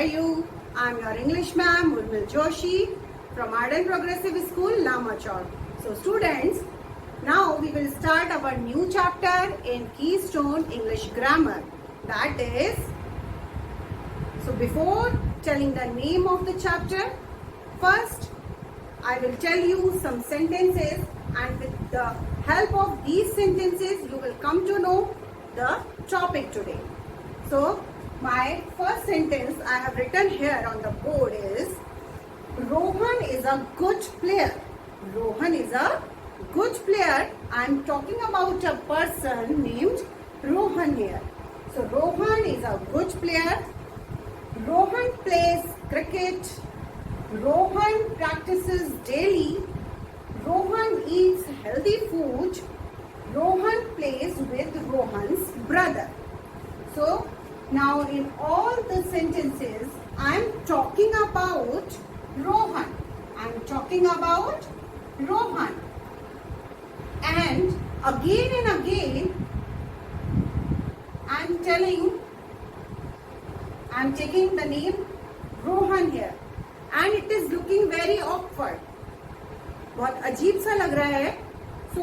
are you? I'm your English ma'am, Urmil Joshi from Art and Progressive School, Lamachor. So students, now we will start our new chapter in Keystone English Grammar. That is, so before telling the name of the chapter, first I will tell you some sentences, and with the help of these sentences you will come to know the topic today. So my first sentence I have written here on the board is, Rohan is a good player. Rohan is a good player. I am talking about a person named Rohan here. So Rohan is a good player. Rohan plays cricket. Rohan practices daily. Rohan eats healthy food. Rohan plays with Rohan's brother. So now in all the sentences I am talking about Rohan. I am talking about Rohan. And again I am taking the name Rohan here. And it is looking very awkward. बहुत अजीब सा लग रहा है. So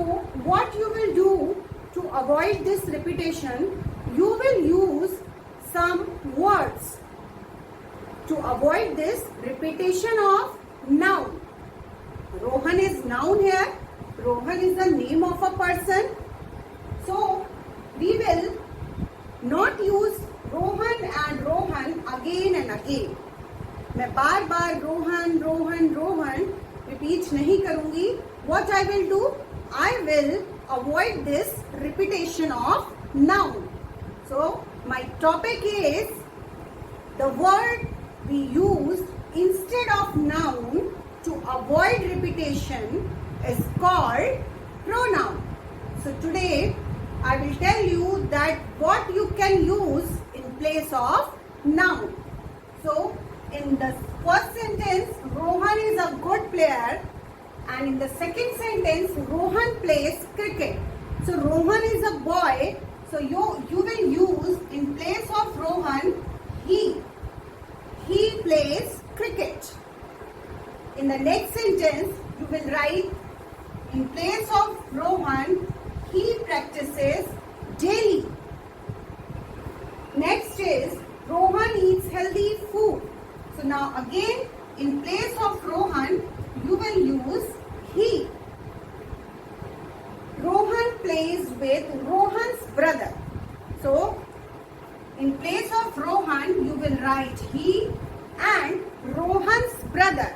what you will do to avoid this repetition, you will use some words to avoid this repetition of noun. Rohan is noun here. Rohan is the name of a person. So we will not use Rohan and Rohan again and again. मैं बार बार Rohan Rohan Rohan repeat नहीं करूंगी. What I will do? I will avoid this repetition of noun. So my topic is the word we use instead of noun to avoid repetition is called pronoun. So today I will tell you that what you can use in place of noun. So in the first sentence, Rohan is a good player, and in the second sentence, Rohan plays cricket. So Rohan is a boy, so you will use in place of Rohan, he plays cricket. In the next sentence, you will write in place of Rohan, he practices daily. Next is Rohan eats healthy food. So now again, in place of Rohan, you will use he. Rohan plays with Rohan's brother. So in place of Rohan, you will write he and Rohan's brother.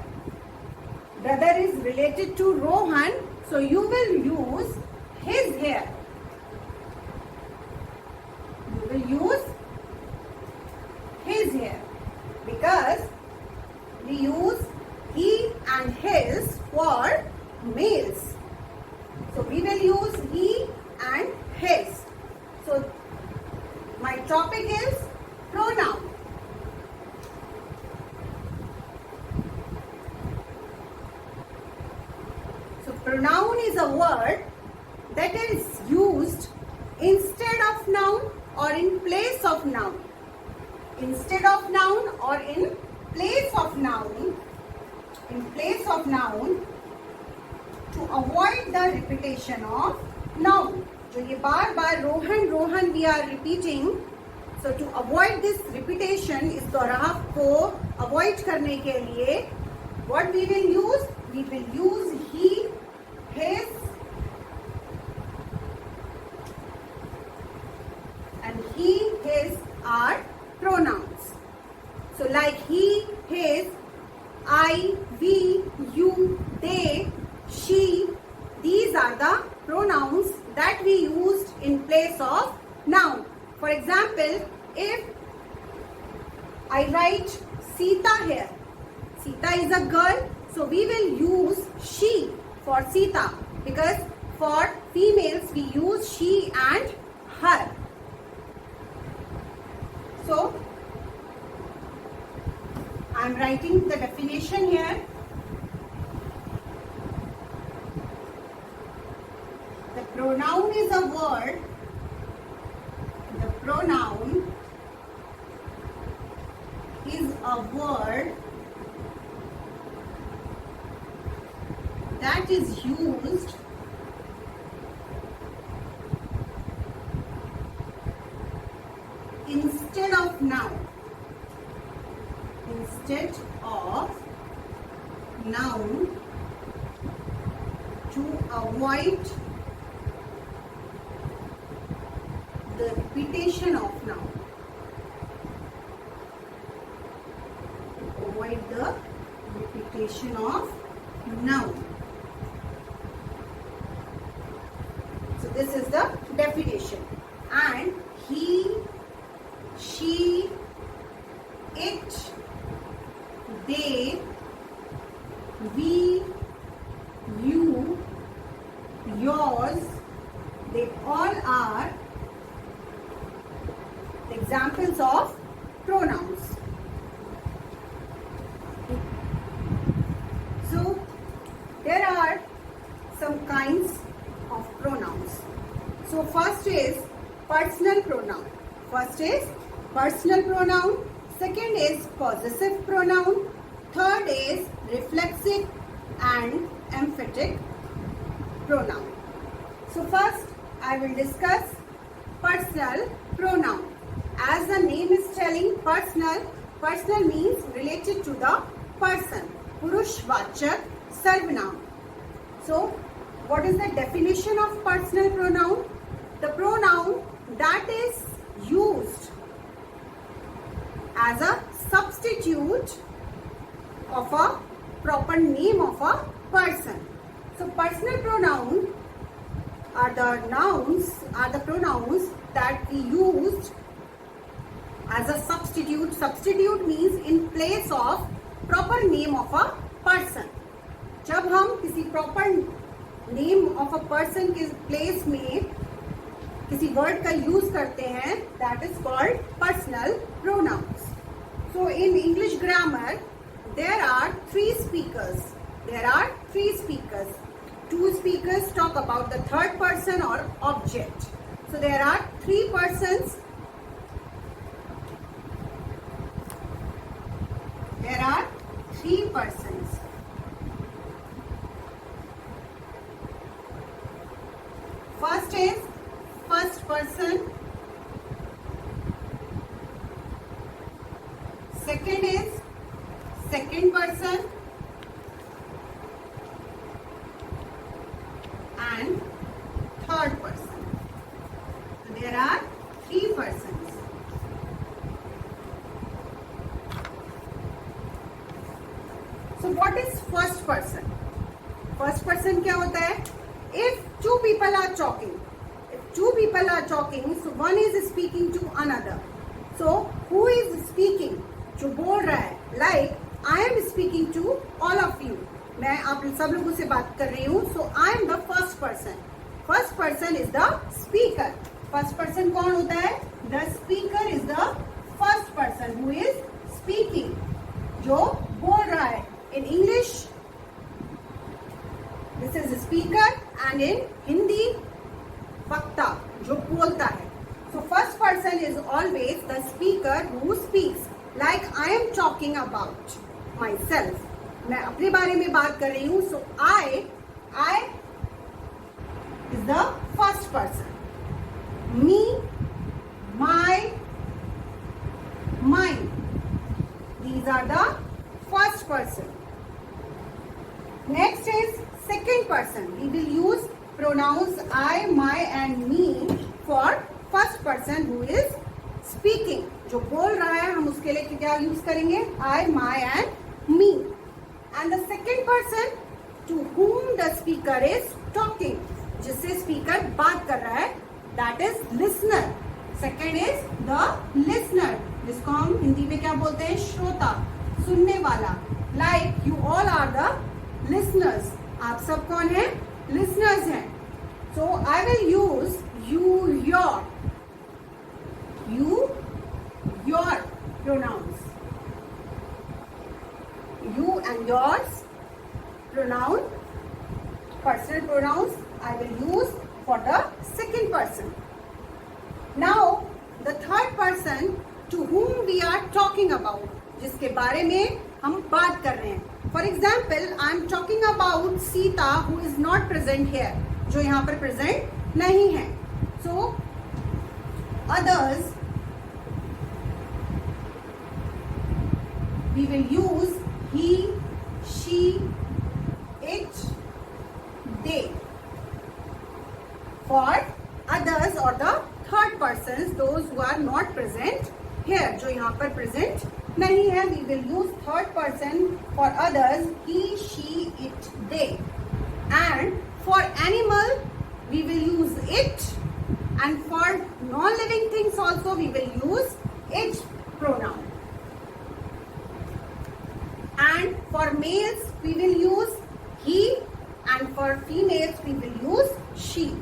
Brother is related to Rohan, so you will use his here. You will use his here because we use he and his for males. So we will use he and his. So my topic is pronoun. So pronoun is a word that is used instead of noun or in place of noun. Instead of noun or in place of noun. In place of noun to avoid the repetition of noun. जो ये बार बार Rohan Rohan we are repeating. So to avoid this repetition, इस दोहराव को avoid करने के लिए what we will use? We will use he, his and he, his are pronouns. So like he, his, I, we, you, they, she, these are the pronouns that we used in place of noun. For example, if I write Sita here, Sita is a girl, so we will use she for Sita because for females we use she and her. So I am writing the definition here. The pronoun is a word. The pronoun is a word that is used instead of noun. Instead of noun to avoid the repetition of noun. Avoid the repetition of noun. So this is the definition. And he, she, it, they, we, you, yours, they all are examples of pronouns. So there are some kinds of pronouns. So first is personal pronoun. First is personal pronoun. Second is possessive pronoun. Third is reflexive and emphatic pronoun. So first I will discuss personal pronoun. As the name is telling, personal means related to the person. Purushvachak sarvanaam. So what is the definition of personal pronoun? The pronoun that is used as a substitute of a proper name of a person. So personal pronoun are the pronouns that we used as a substitute. Substitute means in place of proper name of a person. जब हम किसी proper name of a person के place में किसी word का use करते हैं, that is called personal pronouns. So in English grammar, there are three speakers. Two speakers talk about the third person or object. So there are three persons. First is first person. Second is second person. And third person. So there are three persons. So what is first person? First person क्या होता है? If two people are talking, so one is speaking to another. So who is speaking? जो बोल रहा है. Like I am speaking to all of you. मैं आप सब लोगों से बात कर रही हूँ. So I am the first person. First person is the speaker. First person कौन होता है? The speaker is the first person who is speaking. जो बोल रहा है. In English, this is the speaker, and in Hindi, वक्ता जो बोलता है. So first person is always the speaker who speaks. Like I am talking about myself. मैं अपने बारे में बात कर रही हूँ. So I is the first person. Me, my, mine. These are the first person. Next is second person. We will use pronouns I, my and me for first person who is speaking. जो बोल रहा है हम उसके लिए क्या use करेंगे? I, my and me. And the second person to whom the speaker is talking. जिससे speaker बात कर रहा है, that is listener. Second is the listener, जिसको हम हिंदी में क्या बोलते हैं? श्रोता, सुनने वाला. Like you all are the listeners. आप सब कौन हैं? Listeners हैं. So I will use you, your pronouns. You and yours pronoun, personal pronouns I will use for the second person. Now the third person to whom we are talking about. जिसके बारे में हम बात कर रहे हैं. For example, I am talking about Sita who is not present here, जो यहाँ पर प्रेजेंट नहीं है. So others we will use he, she, it, they. For others or the third persons, those who are not present here, जो यहाँ पर present नहीं है, we will use third person for others, he, she, it, they. And for animal, we will use it, and for non-living things also we will use it pronoun. And for males we will use he, and for females we will use she.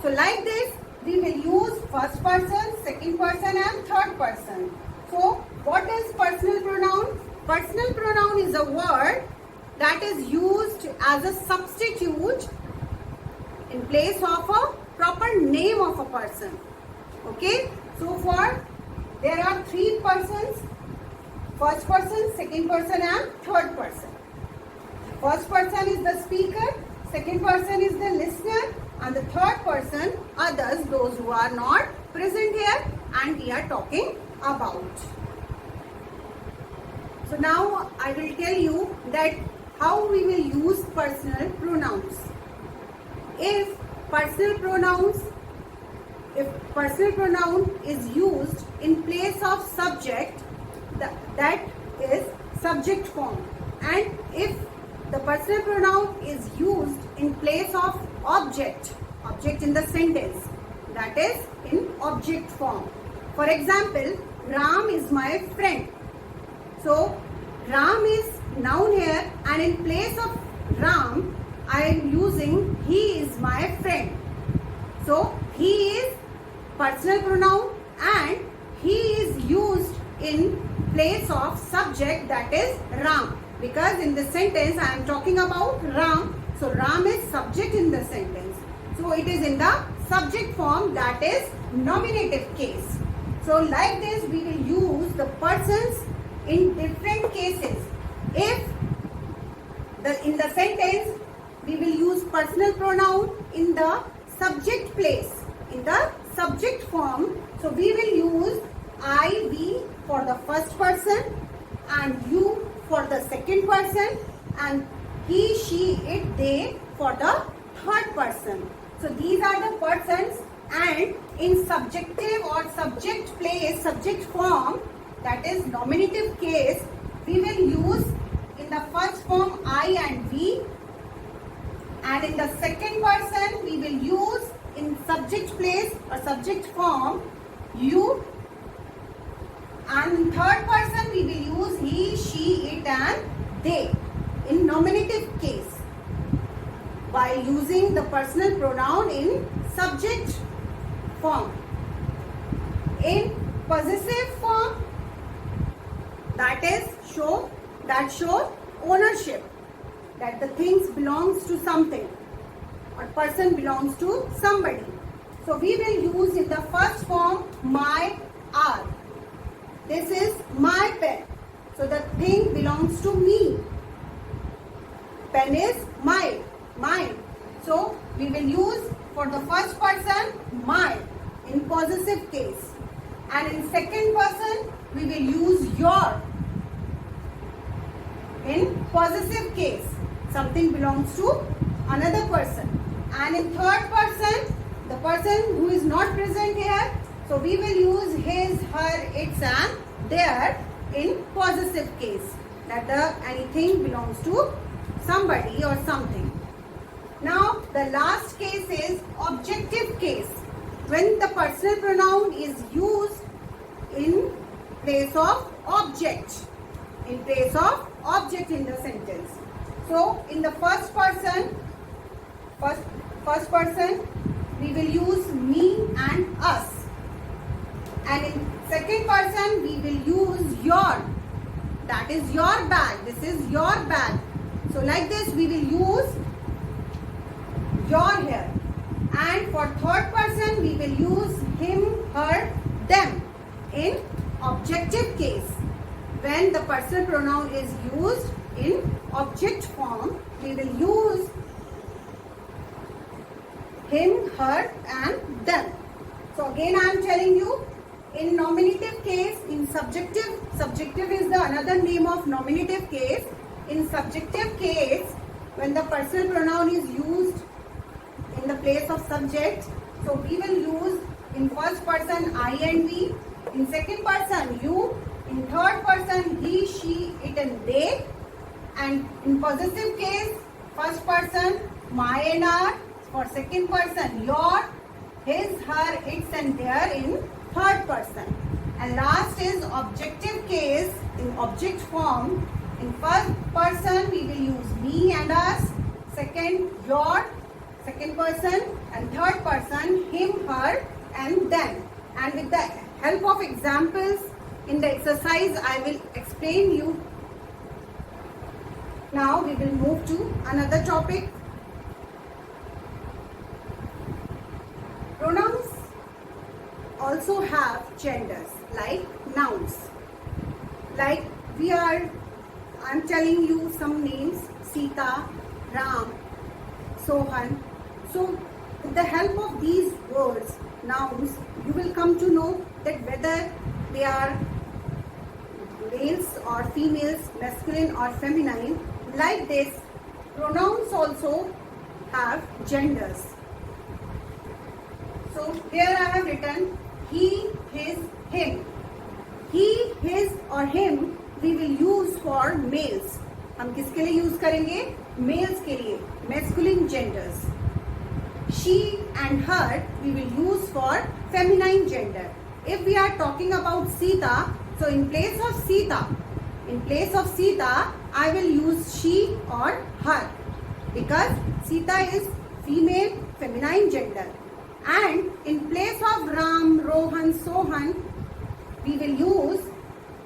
So like this we will use first person, second person and third person. So what is personal pronoun? Personal pronoun is a word that is used as a substitute in place of a proper name of a person. Okay, so for there are three persons: first person, second person and third person. First person is the speaker, second person is the listener, and the third person, others, those who are not present here and we are talking about. So now I will tell you that how we will use personal pronouns. If personal pronoun is used in place of subject, that is subject form, and if the personal pronoun is used in place of object in the sentence, that is in object form. For example, Ram is my friend. So Ram is noun here, and in place of Ram I am using he is my friend. So he is personal pronoun and he is used in place of subject, that is Ram, because in the sentence I am talking about Ram, so Ram is subject in the sentence, so it is in the subject form, that is nominative case. So like this we will use the persons in different cases. If in the sentence we will use personal pronoun in the subject place, in the subject form, so we will use I, we for the first person, and you for the second person, and he, she, it, they for the third person. So these are the persons, and in subjective or subject place, subject form, that is nominative case, we will use in the first form I and we, and in the second person we will use in subject place or subject form you, and in third person we will use he, she, it and they in nominative case by using the personal pronoun in subject form. In possessive form, that shows ownership, that the things belongs to something or person belongs to somebody. So we will use in the first form my, our. This is my pen, so the thing belongs to me. Pen is mine. So we will use for the first person my in possessive case, and in second person we will use your in possessive case. Something belongs to another person, and in third person, the person who is not present here, so we will use his, her, its and their in possessive case, that anything belongs to somebody or something. Now the last case is objective case, when the personal pronoun is used in place of object, in the sentence. So in the first person we will use me and us, and in second person we will use your, that is your bag, this is your bag. So like this we will use your here, and for third person we will use him, her, them in objective case. when the personal pronoun is used in object form, we will use him, her and them. So again I am telling you, in nominative case, in subjective is the another name of nominative case. In subjective case, when the personal pronoun is used in the place of subject, so we will use in first person I and we, in second person you, in third person he, she, it and they, and in possessive case, first person my and our, for second person your, his, her, its and their in third person. And last is objective case, in object form. In first person we will use me and us, second your, second person, and third person him, her and them. And with the help of examples in the exercise I will explain you. Now we will move to another topic. Pronouns also have genders like nouns. Like I'm telling you some names: Sita, Ram, Sohan. So with the help of these words, nouns, you will come to know that whether they are males or females, masculine or feminine. Like this, pronouns also have genders. So here I have written he, his, him. He, his और him we will use for males. हम किसके लिए use करेंगे? Males के लिए, masculine genders. She and her we will use for feminine gender. If we are talking about Sita, so in place of Sita, I will use she or her, because Sita is female, feminine gender. And in place of Ram, Rohan, Sohan, we will use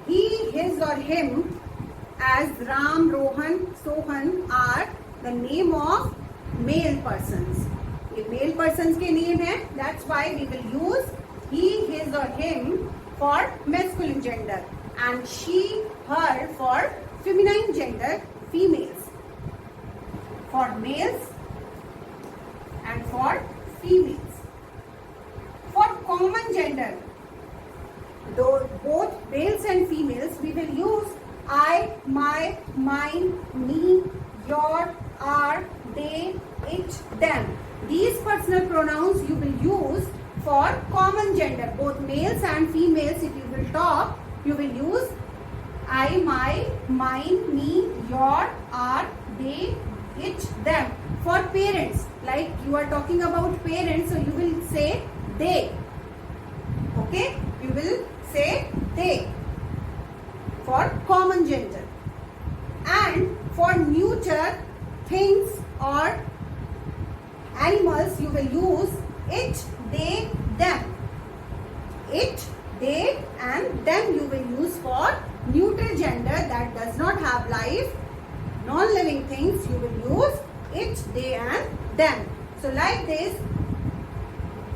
he, his or him, as Ram, Rohan, Sohan are the name of male persons. ये male persons के name है, that's why we will use he, his or him for masculine gender and she, her for feminine gender, females. For males and for females. For common gender, though both males and females, we will use I, my, mine, me, your, our, they, it, them. These personal pronouns you will use for common gender, both males and females. If you will talk, you will use I, my, mine, me, your, our, they, it, them. For parents, like you are talking about parents, so you will say they. Okay, you will say they for common gender. And for neuter things or animals, you will use it, they, them. It, they and them you will use for neuter gender that does not have life, non-living things. You will use it, they and them. So like this,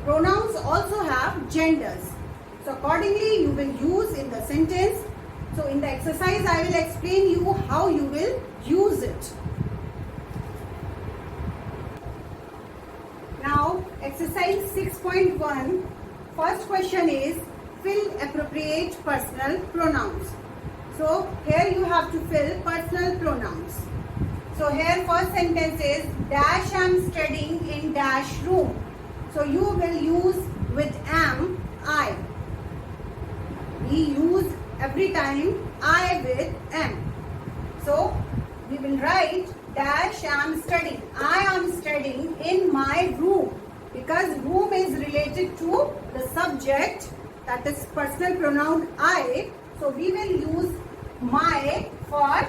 pronouns also have genders. So accordingly you will use in the sentence. So in the exercise I will explain you how you will use it. Now exercise 6.1, first question is fill appropriate personal pronouns. So here you have to fill personal pronouns. So here first sentence is dash am studying in dash room. So you will use with am, I. We use every time I with am. So we will write dash am studying. I am studying in my room, because room is related to the subject, that is personal pronoun I. So we will use my for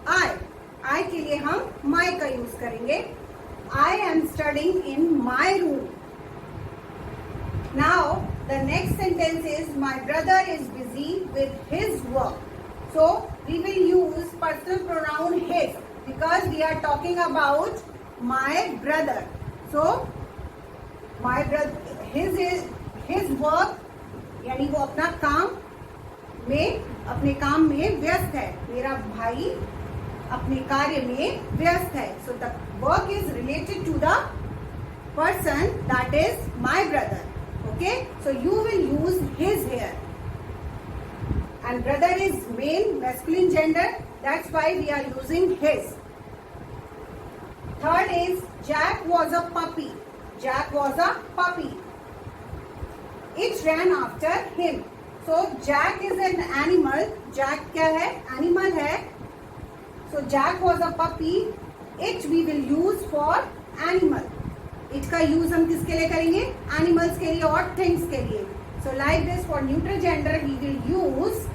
I. I के लिए हम my का use करेंगे. I am studying in my room. Now the next sentence is my brother is busy with his work. So we will use personal pronoun his, because we are talking about my brother. So my brother, his work, यानी वो अपना काम में अपने काम में व्यस्त है, मेरा भाई अपने कार्य में व्यस्त है. So the work is related to the person, that is my brother. Okay, so you will use his here, and brother is male, masculine gender, that's why we are using his. Third is Jack was a puppy. Jack was a puppy. It ran after him. So Jack is an animal. Jack क्या है? Animal है. So Jack was a puppy. It we will use for animal. It का use हम किसके लिए करेंगे? Animals के लिए और things के लिए. So like this for neutral gender we will use,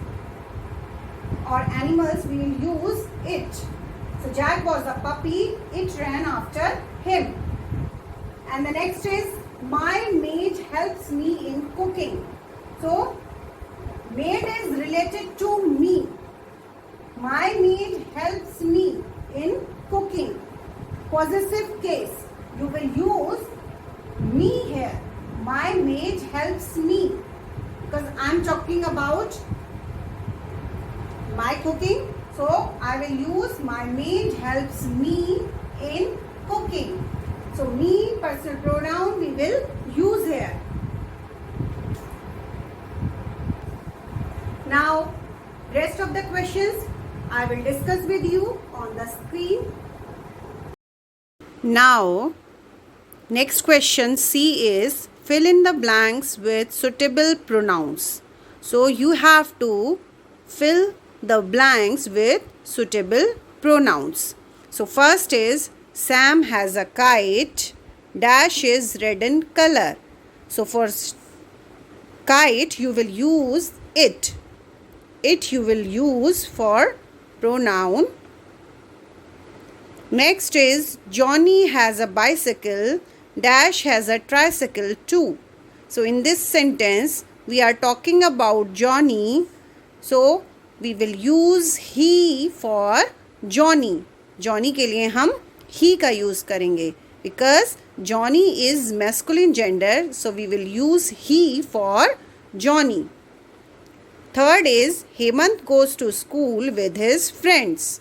or animals we will use it. So Jack was a puppy, it ran after him. And the next is my maid helps me in cooking. So maid is related to me. My maid helps me in cooking. Possessive case, you will use me here. My maid helps me, because I am talking about my cooking. So I will use my maid helps me in cooking. So me personal pronoun we will use here. Now rest of the questions I will discuss with you on the screen. Now next question C is fill in the blanks with suitable pronouns. So you have to fill the blanks with suitable pronouns. So first is Sam has a kite, dash is red in color. So for kite you will use it. It you will use for pronoun. Next is Johnny has a bicycle, dash has a tricycle too. So in this sentence we are talking about Johnny. So we will use he for Johnny. Johnny के लिए हम he का use करेंगे, because Johnny is masculine gender, so we will use he for Johnny. Third is Hemant goes to school with his friends.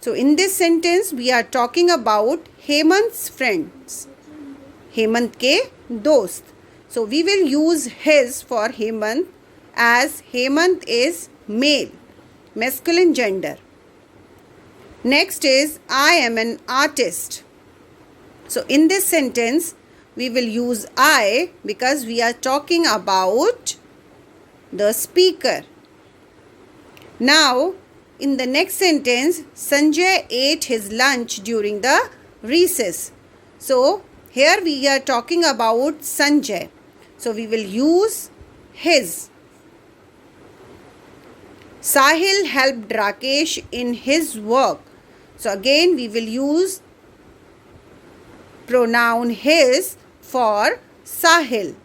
So in this sentence we are talking about Hemant's friends, Hemant के दोस्त. So we will use his for Hemant, as Hemant is male, masculine gender. Next is I am an artist. So in this sentence we will use I, because we are talking about the speaker. Now in the next sentence Sanjay ate his lunch during the recess. So here we are talking about Sanjay, so we will use his. Sahil helped Rakesh in his work. So again we will use pronoun his for Sahil.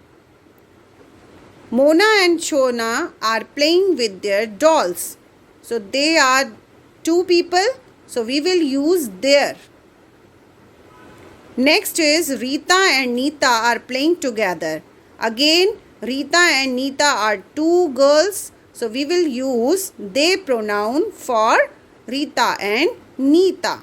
Mona and Shona are playing with their dolls. So they are two people, so we will use their. Next is Rita and Neeta are playing together. Again Rita and Neeta are two girls, so we will use they pronoun for Rita and Neeta.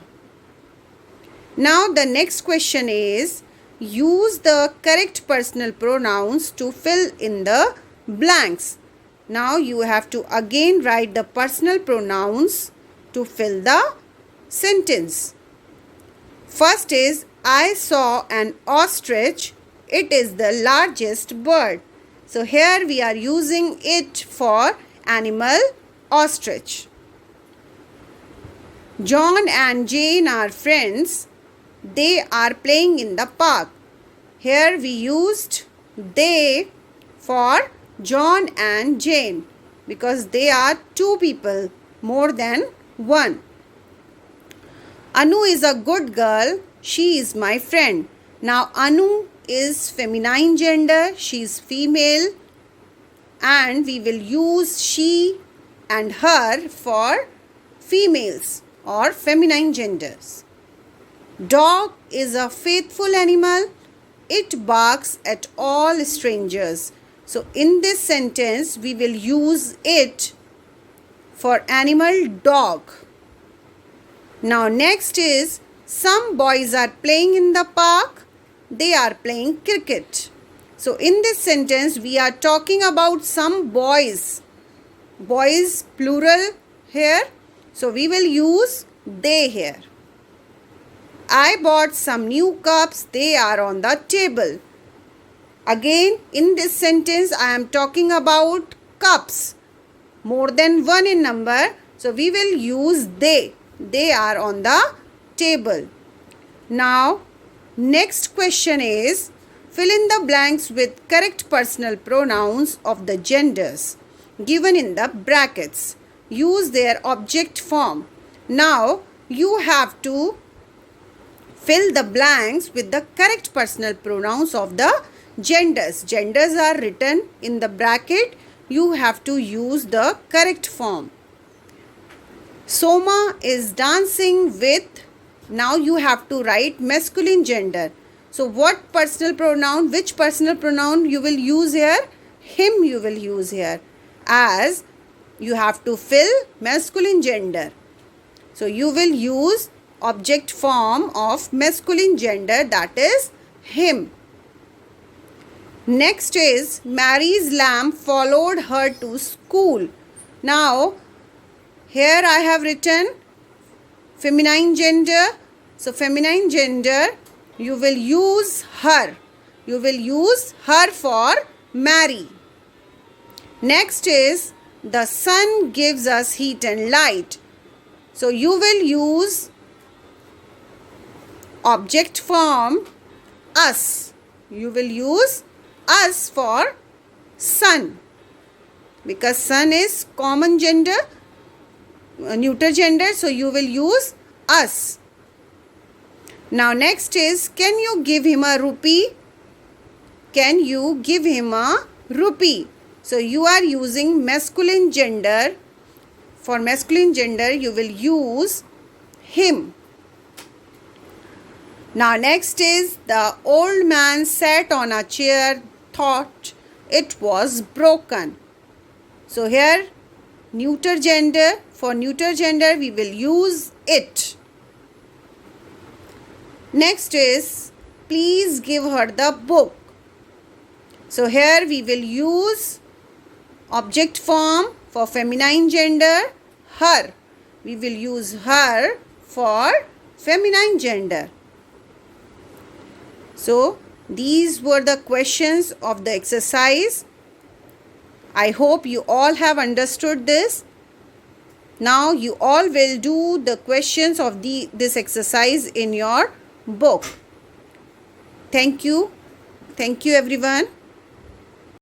Now the next question is use the correct personal pronouns to fill in the blanks. Now you have to again write the personal pronouns to fill the sentence. First is I saw an ostrich. It is the largest bird. So here we are using it for animal ostrich. John and Jane are friends. They are playing in the park. Here we used they for John and Jane, because they are two people, more than one. Anu is a good girl. She is my friend. Now Anu is feminine gender. She is female, and we will use she and her for females or feminine genders. Dog is a faithful animal. It barks at all strangers. So in this sentence, we will use it for animal dog. Now next is, some boys are playing in the park. They are playing cricket. So in this sentence, we are talking about some boys. Boys plural here. So we will use they here. I bought some new cups. They are on the table. Again, in this sentence, I am talking about cups. More than one in number. So we will use they. They are on the table. Now, next question is, fill in the blanks with correct personal pronouns of the genders given in the brackets. Use their object form. Now, you have to fill the blanks with the correct personal pronouns of the genders. Genders are written in the bracket. You have to use the correct form. Soma is dancing with, now you have to write masculine gender. So what personal pronoun, which personal pronoun you will use here? Him you will use here, as you have to fill masculine gender. So you will use object form of masculine gender, that is him. Next is, Mary's lamb followed her to school. Now here I have written feminine gender. So feminine gender, you will use her. You will use her for Mary. Next is, the sun gives us heat and light. So you will use object form us. You will use us for sun, because sun is common gender, neuter gender, so you will use us. Now next is, can you give him a rupee? Can you give him a rupee? So you are using masculine gender. For masculine gender, you will use him. Now next is, the old man sat on a chair, thought it was broken. So here neuter gender. For neuter gender, we will use it. Next is, please give her the book. So here we will use object form for feminine gender, her. We will use her for feminine gender. So these were the questions of the exercise. I hope you all have understood this. Now you all will do the questions of this exercise in your book. Thank you. Thank you everyone.